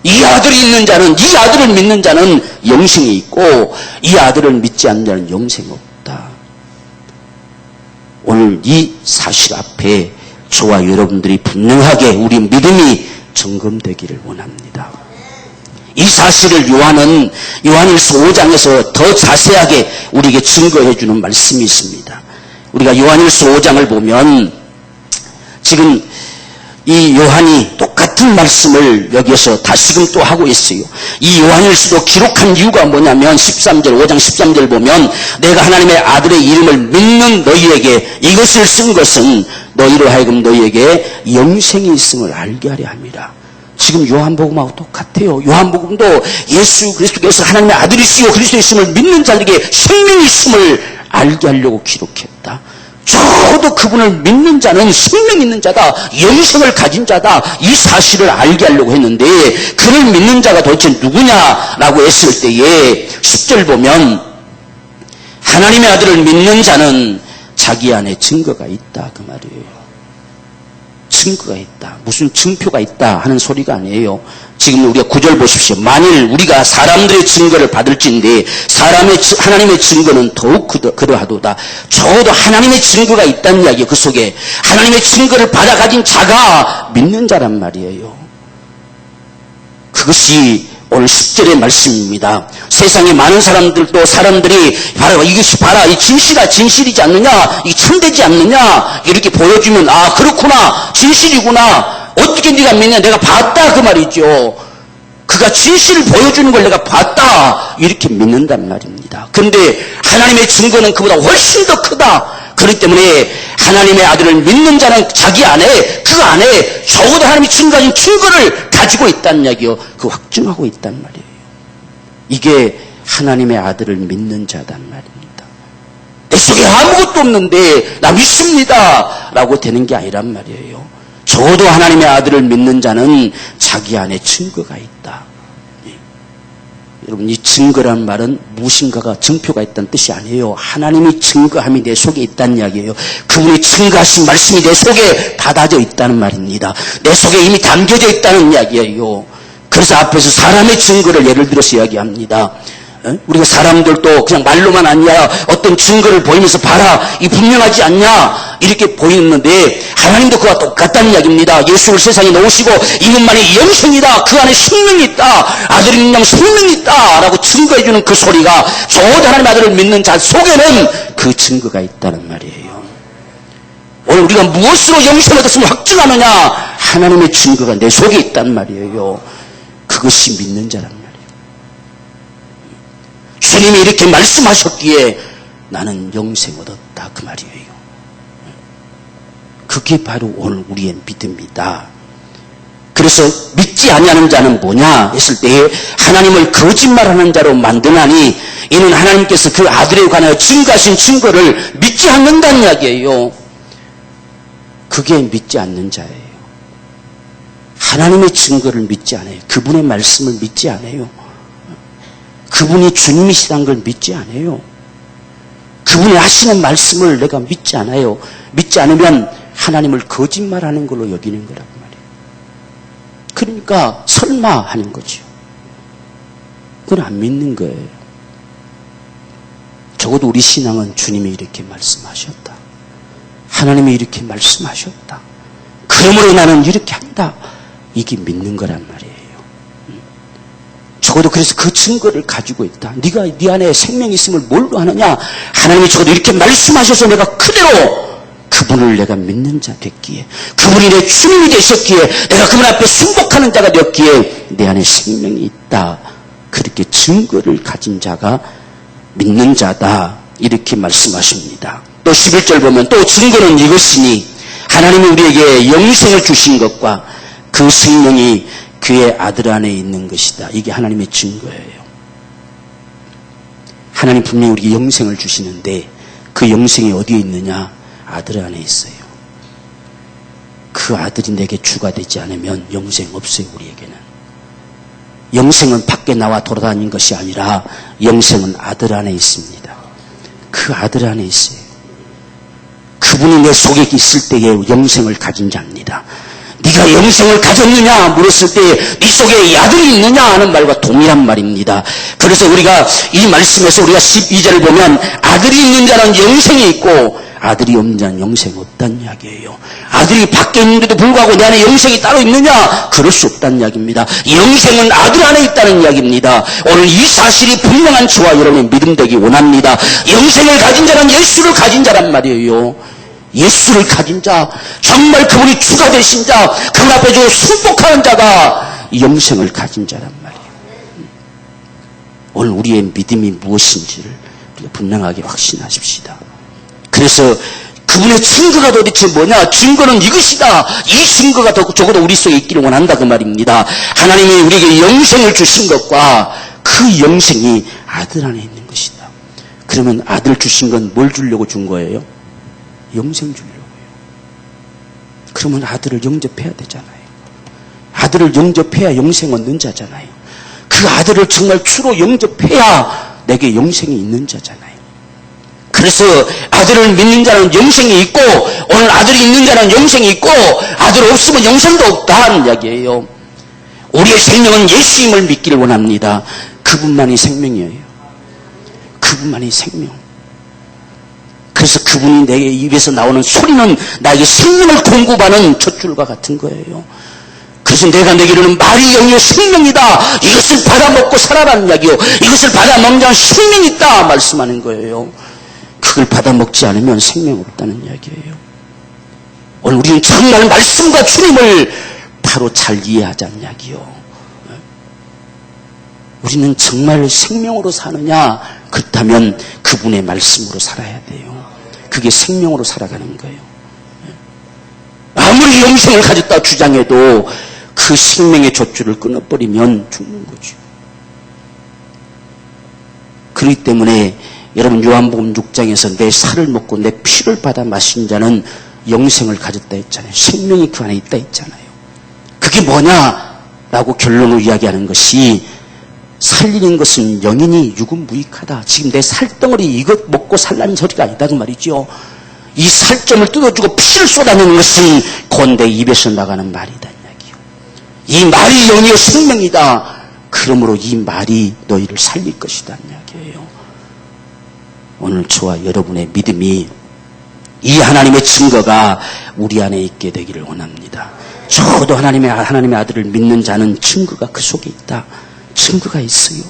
이 아들이 있는 자는, 이 아들을 믿는 자는 영생이 있고 이 아들을 믿지 않는 자는 영생이 없다. 오늘 이 사실 앞에 저와 여러분들이 분명하게 우리 믿음이 점검되기를 원합니다. 이 사실을 요한일서 5장에서 더 자세하게 우리에게 증거해 주는 말씀이 있습니다. 우리가 요한일서 5장을 보면 지금 이 요한이 똑같은 말씀을 여기에서 다시금 또 하고 있어요. 이 요한일서도 기록한 이유가 뭐냐면 5장 13절 보면 내가 하나님의 아들의 이름을 믿는 너희에게 이것을 쓴 것은 너희로 하여금 너희에게 영생이 있음을 알게 하려 합니다. 지금 요한복음하고 똑같아요. 요한복음도 예수 그리스도께서 하나님의 아들이시요 그리스도의 있음을 믿는 자들에게 생명이 있음을 알게 하려고 기록했다. 적어도 그분을 믿는 자는 생명 있는 자다, 영생을 가진 자다, 이 사실을 알게 하려고 했는데 그를 믿는 자가 도대체 누구냐라고 했을 때에 10절 보면 하나님의 아들을 믿는 자는 자기 안에 증거가 있다 그 말이에요. 증거가 있다. 무슨 증표가 있다 하는 소리가 아니에요. 지금 우리가 9절 보십시오. 만일 우리가 사람들의 증거를 받을진데 하나님의 증거는 더욱 그러하도다. 적어도 하나님의 증거가 있다는 이야기예요. 그 속에 하나님의 증거를 받아 가진 자가 믿는 자란 말이에요. 그것이 오늘 10절의 말씀입니다. 세상에 많은 사람들이 이것이 이 진실이지 않느냐, 이 참되지 않느냐 이렇게 보여주면 그렇구나, 진실이구나, 어떻게 네가 믿냐, 내가 봤다 그 말이죠. 그가 진실을 보여주는 걸 내가 봤다 이렇게 믿는단 말입니다. 그런데 하나님의 증거는 그보다 훨씬 더 크다. 그렇기 때문에 하나님의 아들을 믿는 자는 자기 안에 그 안에 적어도 하나님이 증거하신 증거를 가지고 있다는 이야기요. 그 확증하고 있단 말이에요. 이게 하나님의 아들을 믿는 자단 말입니다. 내 속에 아무것도 없는데 나 믿습니다 라고 되는 게 아니란 말이에요. 적어도 하나님의 아들을 믿는 자는 자기 안에 증거가 있다. 여러분, 이 증거라는 말은 무엇인가가 증표가 있다는 뜻이 아니에요. 하나님이 증거함이 내 속에 있다는 이야기예요. 그분이 증거하신 말씀이 내 속에 받아져 있다는 말입니다. 내 속에 이미 담겨져 있다는 이야기예요. 그래서 앞에서 사람의 증거를 예를 들어서 이야기합니다. 우리가 사람들도 그냥 말로만 아니야 어떤 증거를 보이면서 봐라, 이 분명하지 않냐 이렇게 보이는데 하나님도 그와 똑같다는 이야기입니다. 예수를 세상에 넣으시고 이것만이 영생이다, 그 안에 생명이 있다, 아들이 있는 생명이 있다 라고 증거해주는 그 소리가 저 하나님 아들을 믿는 자 속에는 그 증거가 있다는 말이에요. 오늘 우리가 무엇으로 영생을 얻었음을 확증하느냐, 하나님의 증거가 내 속에 있단 말이에요. 그것이 믿는 자란 말이에요. 주님이 이렇게 말씀하셨기에 나는 영생 얻었다, 그 말이에요. 그게 바로 오늘 우리의 믿음이다. 그래서 믿지 아니하는 자는 뭐냐 했을 때 하나님을 거짓말하는 자로 만드나니 이는 하나님께서 그 아들에 관하여 증거하신 증거를 믿지 않는다는 이야기예요. 그게 믿지 않는 자예요. 하나님의 증거를 믿지 않아요. 그분의 말씀을 믿지 않아요. 그분이 주님이시라는 걸 믿지 않아요. 그분이 하시는 말씀을 내가 믿지 않아요. 믿지 않으면 하나님을 거짓말하는 걸로 여기는 거라고 말이에요. 그러니까 설마 하는 거죠. 그건 안 믿는 거예요. 적어도 우리 신앙은 주님이 이렇게 말씀하셨다, 하나님이 이렇게 말씀하셨다, 그러므로 나는 이렇게 한다, 이게 믿는 거란 말이에요. 적어도 그래서 그 증거를 가지고 있다. 네가 네 안에 생명이 있음을 뭘로 하느냐, 하나님이 적어도 이렇게 말씀하셔서 내가 그대로 그분을 내가 믿는 자 됐기에, 그분이 내 주님이 되셨기에, 내가 그분 앞에 순복하는 자가 되었기에 내 안에 생명이 있다, 그렇게 증거를 가진 자가 믿는 자다, 이렇게 말씀하십니다. 또 11절 보면 또 증거는 이것이니 하나님이 우리에게 영생을 주신 것과 그 생명이 그의 아들 안에 있는 것이다. 이게 하나님의 증거예요. 하나님 분명히 우리에게 영생을 주시는데 그 영생이 어디에 있느냐? 아들 안에 있어요. 그 아들이 내게 주가 되지 않으면 영생 없어요. 우리에게는 영생은 밖에 나와 돌아다니는 것이 아니라 영생은 아들 안에 있습니다. 그 아들 안에 있어요. 그분이 내 속에 있을 때에 영생을 가진 자입니다. 네가 영생을 가졌느냐 물었을 때 네 속에 이 아들이 있느냐 하는 말과 동일한 말입니다. 그래서 우리가 이 말씀에서 우리가 12절을 보면 아들이 있는 자는 영생이 있고 아들이 없는 자는 영생이 없다는 이야기예요. 아들이 밖에 있는데도 불구하고 내 안에 영생이 따로 있느냐? 그럴 수 없다는 이야기입니다. 영생은 아들 안에 있다는 이야기입니다. 오늘 이 사실이 분명한 저와 여러분의 믿음 되기 원합니다. 영생을 가진 자는 예수를 가진 자란 말이에요. 예수를 가진 자, 정말 그분이 주가 되신 자, 그분 앞에 저 순복하는 자가 영생을 가진 자란 말이에요. 오늘 우리의 믿음이 무엇인지를 우리가 분명하게 확신하십시다. 그래서 그분의 증거가 도대체 뭐냐? 증거는 이것이다. 이 증거가 적어도 우리 속에 있기를 원한다, 그 말입니다. 하나님이 우리에게 영생을 주신 것과 그 영생이 아들 안에 있는 것이다. 그러면 아들 주신 건 뭘 주려고 준 거예요? 영생 주려고요. 그러면 아들을 영접해야 되잖아요. 아들을 영접해야 영생 얻는 자잖아요. 그 아들을 정말 주로 영접해야 내게 영생이 있는 자잖아요. 그래서 아들을 믿는 자는 영생이 있고 오늘 아들이 있는 자는 영생이 있고 아들 없으면 영생도 없다 하는 이야기예요. 우리의 생명은 예수님을 믿기를 원합니다. 그분만이 생명이에요. 그분만이 생명. 그래서 그분이 내 입에서 나오는 소리는 나에게 생명을 공급하는 젖줄과 같은 거예요. 그래서 내가 내기로는 말이 영이요 생명이다. 이것을 받아먹고 살아라는 이야기요. 이것을 받아먹는 자는 생명이 있다 말씀하는 거예요. 그걸 받아먹지 않으면 생명 없다는 이야기예요. 오늘 우리는 정말 말씀과 주님을 바로 잘 이해하자는 이야기요. 우리는 정말 생명으로 사느냐? 그렇다면 그분의 말씀으로 살아야 돼요. 그게 생명으로 살아가는 거예요. 아무리 영생을 가졌다 주장해도 그 생명의 젖줄을 끊어버리면 죽는 거죠. 그렇기 때문에 여러분 요한복음 6장에서 내 살을 먹고 내 피를 받아 마신 자는 영생을 가졌다 했잖아요. 생명이 그 안에 있다 했잖아요. 그게 뭐냐라고 결론을 이야기하는 것이 살리는 것은 영이니 육은 무익하다. 지금 내 살덩어리 이것 먹고 살라는 소리가 아니다 그 말이죠. 이 살점을 뜯어주고 피를 쏟아내는 것은 곧 내 입에서 나가는 말이다 이야기요. 이 말이 영이요 생명이다. 그러므로 이 말이 너희를 살릴 것이다 이야기예요. 오늘 저와 여러분의 믿음이 이 하나님의 증거가 우리 안에 있게 되기를 원합니다. 저도 하나님의 아들을 믿는 자는 증거가 그 속에 있다. 증거가 있어요.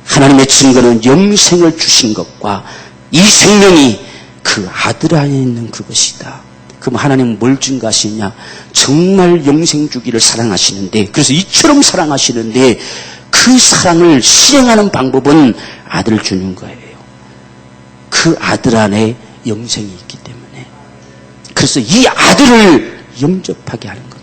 하나님의 증거는 영생을 주신 것과 이 생명이 그 아들 안에 있는 그것이다. 그럼 하나님은 뭘 증거하시냐? 정말 영생 주기를 사랑하시는데, 그래서 이처럼 사랑하시는데 그 사랑을 실행하는 방법은 아들을 주는 거예요. 그 아들 안에 영생이 있기 때문에. 그래서 이 아들을 영접하게 하는 겁니다.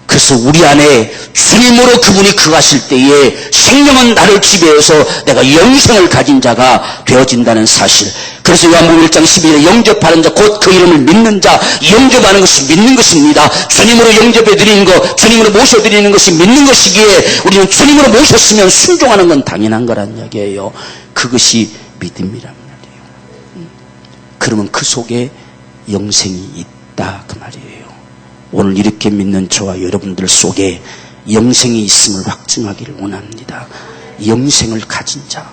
그래서 우리 안에 주님으로 그분이 거하실 때에 생명은 나를 지배해서 내가 영생을 가진 자가 되어진다는 사실. 그래서 요한복음 1장 12절에 영접하는 자 곧 그 이름을 믿는 자, 영접하는 것이 믿는 것입니다. 주님으로 영접해드리는 것, 주님으로 모셔드리는 것이 믿는 것이기에 우리는 주님으로 모셨으면 순종하는 건 당연한 거란 이야기예요. 그것이 믿음이란 말이에요. 그러면 그 속에 영생이 있다 그 말이에요. 오늘 이렇게 믿는 저와 여러분들 속에 영생이 있음을 확증하기를 원합니다. 영생을 가진 자,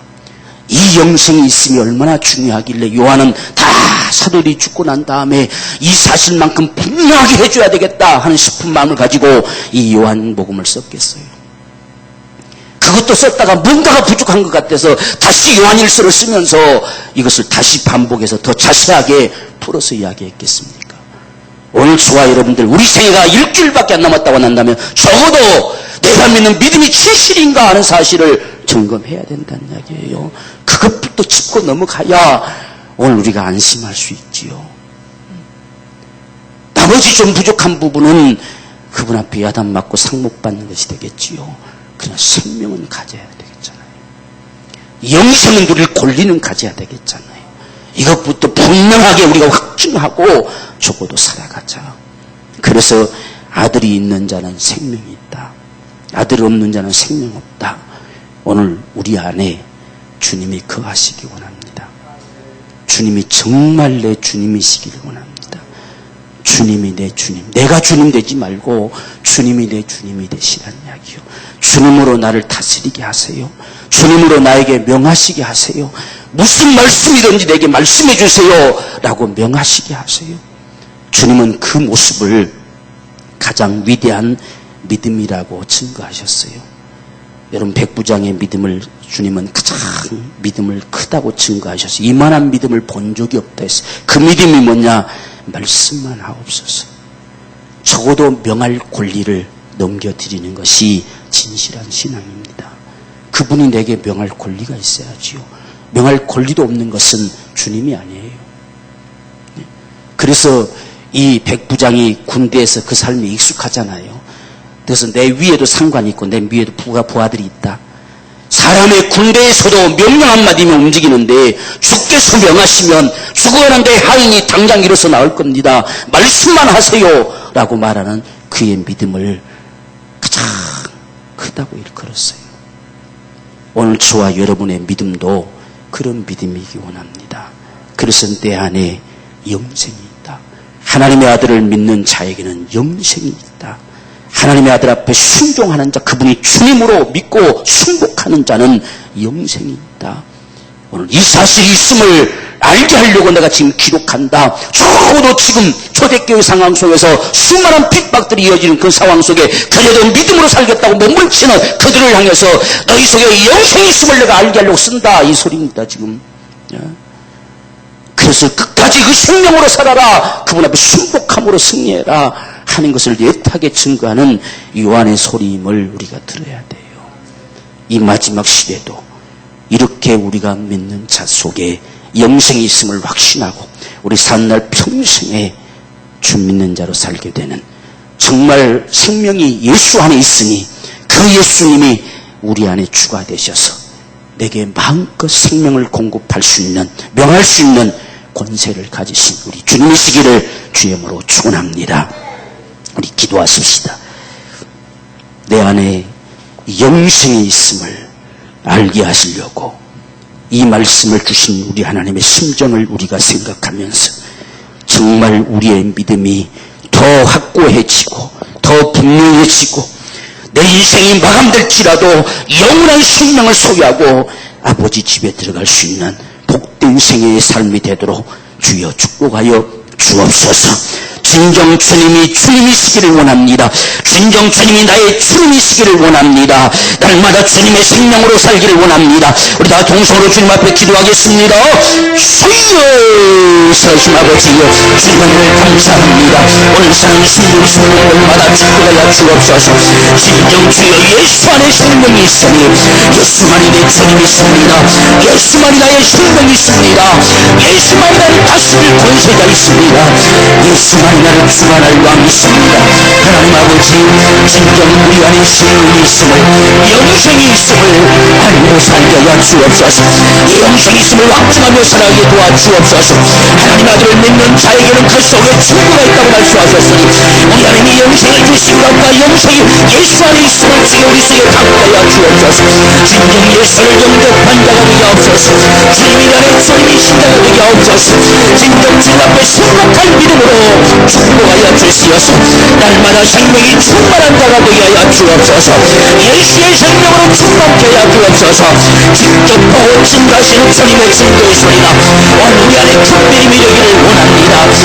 이 영생이 있음이 얼마나 중요하길래 요한은 다 사도들이 죽고 난 다음에 이 사실만큼 분명하게 해줘야 되겠다 하는 싶은 마음을 가지고 이 요한복음을 썼겠어요. 그것도 썼다가 뭔가가 부족한 것 같아서 다시 요한일서를 쓰면서 이것을 다시 반복해서 더 자세하게 풀어서 이야기했겠습니까? 오늘 저와 여러분들 우리 생애가 일주일밖에 안 남았다고 한다면 적어도 내가 믿는 믿음이 진실인가 하는 사실을 점검해야 된다는 이야기예요. 그것부터 짚고 넘어가야 오늘 우리가 안심할 수 있지요. 나머지 좀 부족한 부분은 그분 앞에 야단 맞고 상 못 받는 것이 되겠지요. 그러나 생명은 가져야 되겠잖아요. 영생은 누릴 권리는 가져야 되겠잖아요. 이것부터 분명하게 우리가 확증하고 적어도 살아가자. 그래서 아들이 있는 자는 생명이 있다. 아들 없는 자는 생명 없다. 오늘 우리 안에 주님이 거하시기 원합니다. 주님이 정말 내 주님이시기를 원합니다. 주님이 내 주님. 내가 주님 되지 말고 주님이 내 주님이 되시란 이야기요. 주님으로 나를 다스리게 하세요. 주님으로 나에게 명하시게 하세요. 무슨 말씀이든지 내게 말씀해 주세요 라고 명하시게 하세요. 주님은 그 모습을 가장 위대한 믿음이라고 증거하셨어요. 여러분 백부장의 믿음을 주님은 가장 믿음을 크다고 증거하셨어요. 이만한 믿음을 본 적이 없다 했어요. 그 믿음이 뭐냐? 말씀만 하옵소서. 적어도 명할 권리를 넘겨드리는 것이 진실한 신앙입니다. 그분이 내게 명할 권리가 있어야지요. 명할 권리도 없는 것은 주님이 아니에요. 그래서 이 백부장이 군대에서 그 삶에 익숙하잖아요. 그래서 내 위에도 상관이 있고 내 위에도 부하들이 있다. 사람의 군대에서도 명령 한마디면 움직이는데 주께서 명하시면 죽어가는데 하인이 당장 일어서 나올 겁니다. 말씀만 하세요 라고 말하는 그의 믿음을 가장 크다고 일컬었어요. 오늘 저와 여러분의 믿음도 그런 믿음이기 원합니다. 그래서 내 안에 영생이 있다. 하나님의 아들을 믿는 자에게는 영생이 있다. 하나님의 아들 앞에 순종하는 자, 그분이 주님으로 믿고 순복하는 자는 영생이 있다. 오늘 이 사실이 있음을 알게 하려고 내가 지금 기록한다. 적어도 지금 초대교회 상황 속에서 수많은 핍박들이 이어지는 그 상황 속에 그래도 믿음으로 살겠다고 몸부림치는 그들을 향해서 너희 속에 영생이 있음을 내가 알게 하려고 쓴다 이 소리입니다 지금. 그래서 끝까지 그 생명으로 살아라, 그분 앞에 순복함으로 승리해라 하는 것을 애타게 증거하는 요한의 소리임을 우리가 들어야 돼요. 이 마지막 시대도 이렇게 우리가 믿는 자 속에 영생이 있음을 확신하고 우리 사는 날 평생에 주 믿는 자로 살게 되는, 정말 생명이 예수 안에 있으니 그 예수님이 우리 안에 주가 되셔서 내게 마음껏 생명을 공급할 수 있는, 명할 수 있는 권세를 가지신 우리 주님이시기를 주의 이름으로 축원합니다. 우리 기도하십시다. 내 안에 영생이 있음을 알게 하시려고 이 말씀을 주신 우리 하나님의 심정을 우리가 생각하면서 정말 우리의 믿음이 더 확고해지고 더 분명해지고 내 인생이 마감될지라도 영원한 생명을 소유하고 아버지 집에 들어갈 수 있는 복된 생애의 삶이 되도록 주여 축복하여 주옵소서. 진정 주님이시기를 원합니다. 진정 주님이 나의 주님이시기를 원합니다. 날마다 주님의 생명으로 살기를 원합니다. 우리 다 동성으로 주님 앞에 기도하겠습니다. 주여 살아계신 아버지여 주님을 감사합니다. 오늘 사는 순종 순종마다 축복하여 주옵소서. 진정 주여 예수 안에 생명이 있으니 예수만이 내 주님이십니다. 예수만이 나의 생명이 있습니다. 예수만이 나를 다스릴 권세가 있습니다. 예수만이 나를 주관할 왕이 있습니다. 하나님 아버지 진정 우리 안에 생명이 있음을 영생이 있음을 알고 살게 하여 주옵소서. 이 영생이 있음을 확증하며 살아가게 도와주옵소서. 하나님 아들을 믿는 자에게는 그 속에 충고가 있다고 말씀하셨으니 우리 안에 이 영생을 주신 것과 영생이 예수 안에 있음을 주여 우리 속에 갖게 하여 주옵소서. 진정 예수를 영접한 자가 되게 하옵소서. 주님이 나의 주님이신 자가 되게 하옵소서. 진정 주님 앞에 생각할 믿음으로 축복하여 주시옵소서. 날마다 생명이 충만한 자가 되게 하여 주옵소서. 예수의 생명으로 충만케 하여 주옵소서. 직접 보고 증거하시는 주님의 증거의 소리가 오늘 우리 안에 큰 믿음이 되기를 원합니다.